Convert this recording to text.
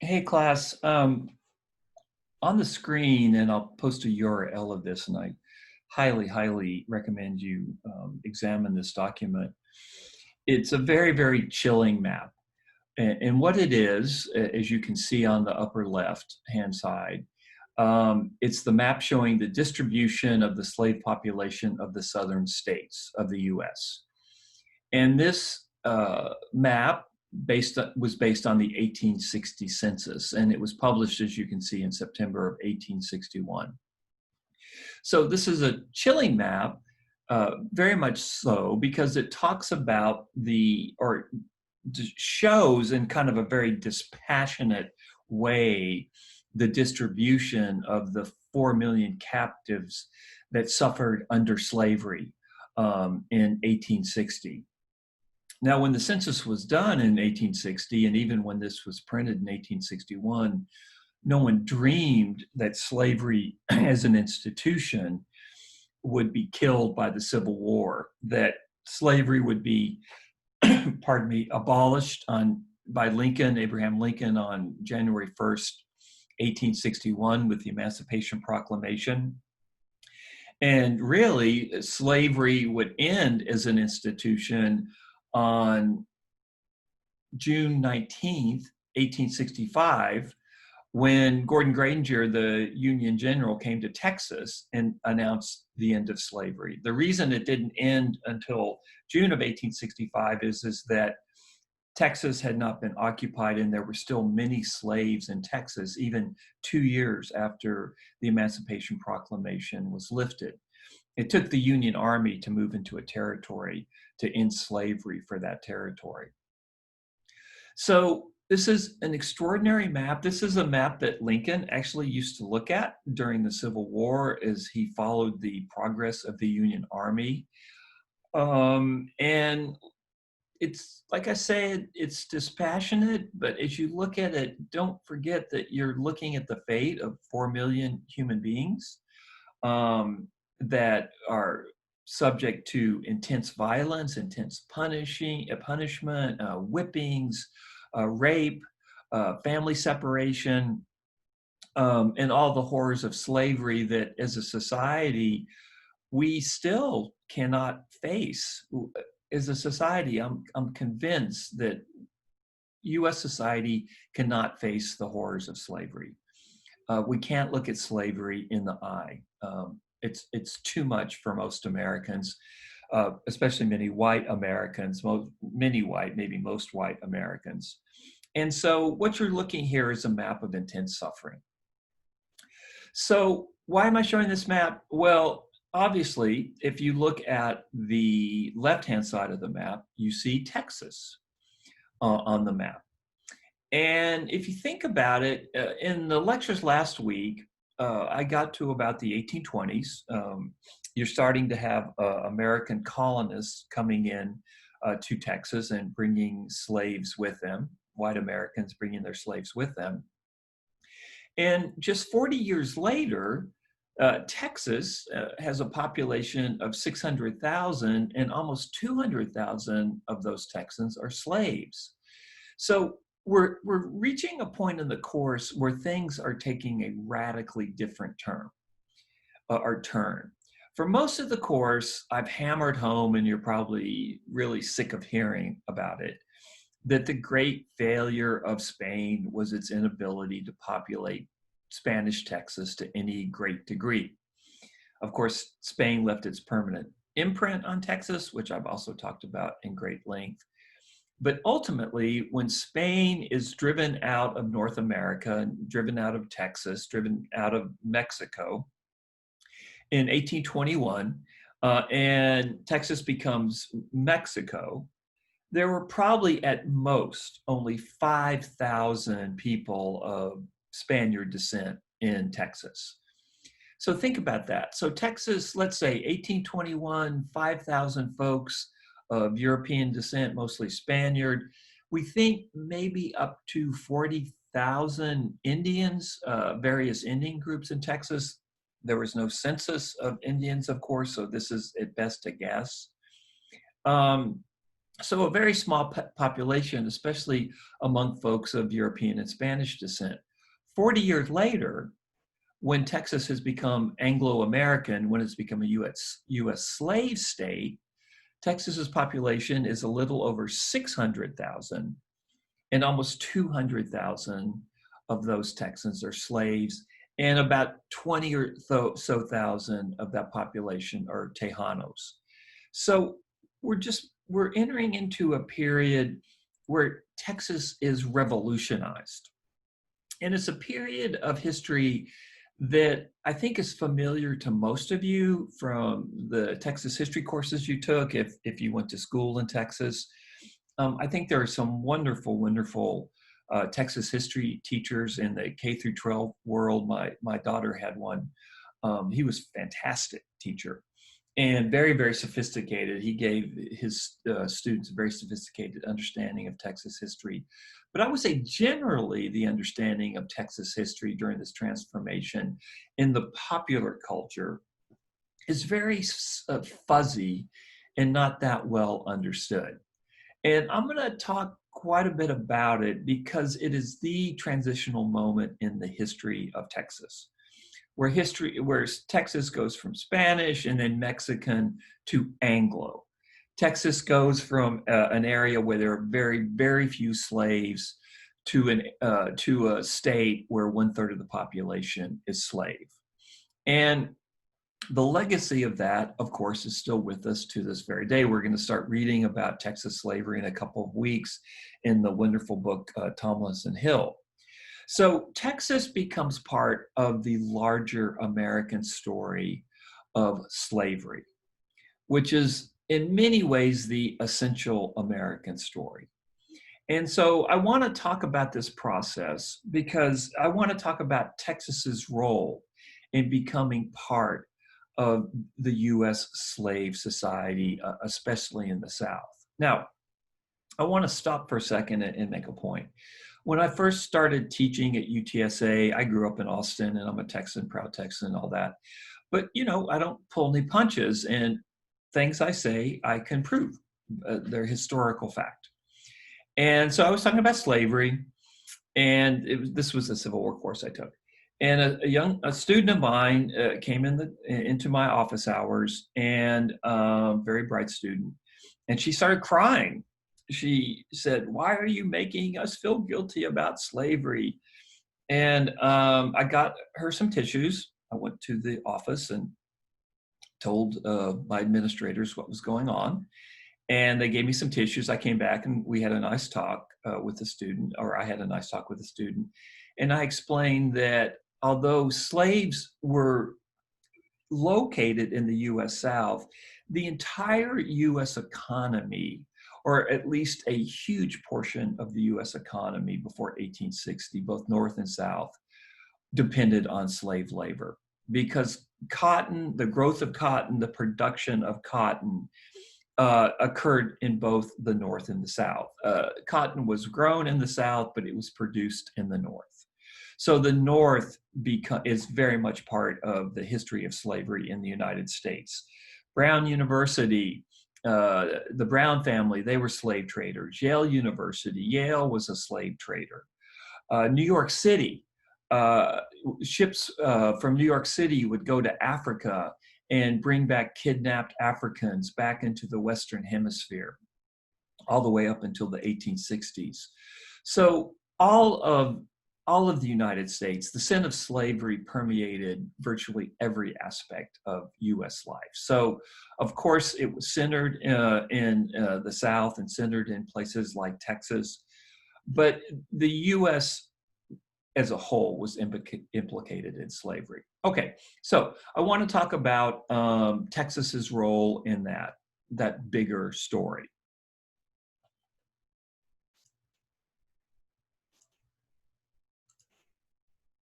Hey class, on the screen, and I'll post a URL of this, and I highly recommend you examine this document. It's a very chilling map. And what it is, as you can see on the upper left hand side, it's the map showing the distribution of the slave population of the southern states of the US. And this map was based on the 1860 census, and it was published, as you can see, in September of 1861. So this is a chilling map, very much so, because it talks about or shows in kind of a very dispassionate way the distribution of the 4 million captives that suffered under slavery in 1860. Now, when the census was done in 1860, and even when this was printed in 1861, no one dreamed that slavery as an institution would be killed by the Civil War, that slavery would be, pardon me, abolished by Abraham Lincoln, on January 1st, 1861, with the Emancipation Proclamation. And really, slavery would end as an institution on June 19th, 1865, when Gordon Granger, the Union general, came to Texas and announced the end of slavery. The reason it didn't end until June of 1865 is that Texas had not been occupied, and there were still many slaves in Texas, even 2 years after the Emancipation Proclamation was lifted. It took the Union Army to move into a territory to end slavery for that territory. So this is an extraordinary map. This is a map that Lincoln actually used to look at during the Civil War as he followed the progress of the Union Army. And it's, like I said, it's dispassionate, but as you look at it, don't forget that you're looking at the fate of 4 million human beings that are subject to intense violence, intense punishment, whippings, rape, family separation, and all the horrors of slavery that as a society we still cannot face. As a society, I'm convinced that US society cannot face the horrors of slavery. We can't look at slavery in the eye. It's too much for most Americans, especially many white Americans, maybe most white Americans. And so what you're looking here is a map of intense suffering. So why am I showing this map? Well, obviously, if you look at the left-hand side of the map, you see Texas on the map. And if you think about it, in the lectures last week, I got to about the 1820s. You're starting to have American colonists coming in to Texas and bringing slaves with them, white Americans bringing their slaves with them. And just 40 years later, Texas has a population of 600,000, and almost 200,000 of those Texans are slaves. So we're reaching a point in the course where things are taking a radically different turn. For most of the course, I've hammered home, and you're probably really sick of hearing about it, that the great failure of Spain was its inability to populate Spanish Texas to any great degree. Of course, Spain left its permanent imprint on Texas, which I've also talked about in great length. But ultimately, when Spain is driven out of North America, driven out of Texas, driven out of Mexico in 1821, and Texas becomes Mexico, there were probably at most only 5,000 people of Spaniard descent in Texas. So think about that. So Texas, let's say 1821, 5,000 folks of European descent, mostly Spaniard. We think maybe up to 40,000 Indians, various Indian groups in Texas. There was no census of Indians, of course, so this is at best a guess. So a very small population, especially among folks of European and Spanish descent. 40 years later, when Texas has become Anglo-American, when it's become a US slave state, Texas's population is a little over 600,000, and almost 200,000 of those Texans are slaves, and about 20 or so thousand of that population are Tejanos. So we're entering into a period where Texas is revolutionized. And it's a period of history that I think is familiar to most of you from the Texas history courses you took, if you went to school in Texas. I think there are some wonderful, wonderful Texas history teachers in the K through 12 world. My daughter had one. He was a fantastic teacher and very, very sophisticated. He gave his students a very sophisticated understanding of Texas history. But I would say generally the understanding of Texas history during this transformation in the popular culture is very fuzzy and not that well understood. And I'm going to talk quite a bit about it because it is the transitional moment in the history of Texas, where Texas goes from Spanish and then Mexican to Anglo. Texas goes from an area where there are very, very few slaves to a state where 1/3 of the population is slave. And the legacy of that, of course, is still with us to this very day. We're going to start reading about Texas slavery in a couple of weeks in the wonderful book Tomlinson Hill. So Texas becomes part of the larger American story of slavery, which is in many ways the essential American story. And so I want to talk about this process because I want to talk about Texas's role in becoming part of the US slave society, especially in the South. Now, I want to stop for a second and make a point. When I first started teaching at UTSA, I grew up in Austin and I'm a Texan, proud Texan, and all that. But, I don't pull any punches, and things I say, I can prove. They're historical fact. And so I was talking about slavery, and this was a Civil War course I took. And a student of mine came into my office hours, and very bright student, and she started crying. She said, "Why are you making us feel guilty about slavery?" And I got her some tissues. I went to the office and told my administrators what was going on. And they gave me some tissues. I came back and we had a nice talk with the student, or I had a nice talk with the student. And I explained that although slaves were located in the US South, the entire US economy, or at least a huge portion of the US economy before 1860, both North and South, depended on slave labor. Because cotton, the growth of cotton, the production of cotton occurred in both the North and the South. Cotton was grown in the South, but it was produced in the North. So the North is very much part of the history of slavery in the United States. Brown University, the Brown family, they were slave traders. Yale University, Yale was a slave trader. New York City, ships from New York City would go to Africa and bring back kidnapped Africans back into the Western Hemisphere, all the way up until the 1860s. So all of the United States, the sin of slavery permeated virtually every aspect of US life. So of course it was centered in the South and centered in places like Texas, but the US as a whole was implicated in slavery. Okay, so I want to talk about Texas's role in that bigger story.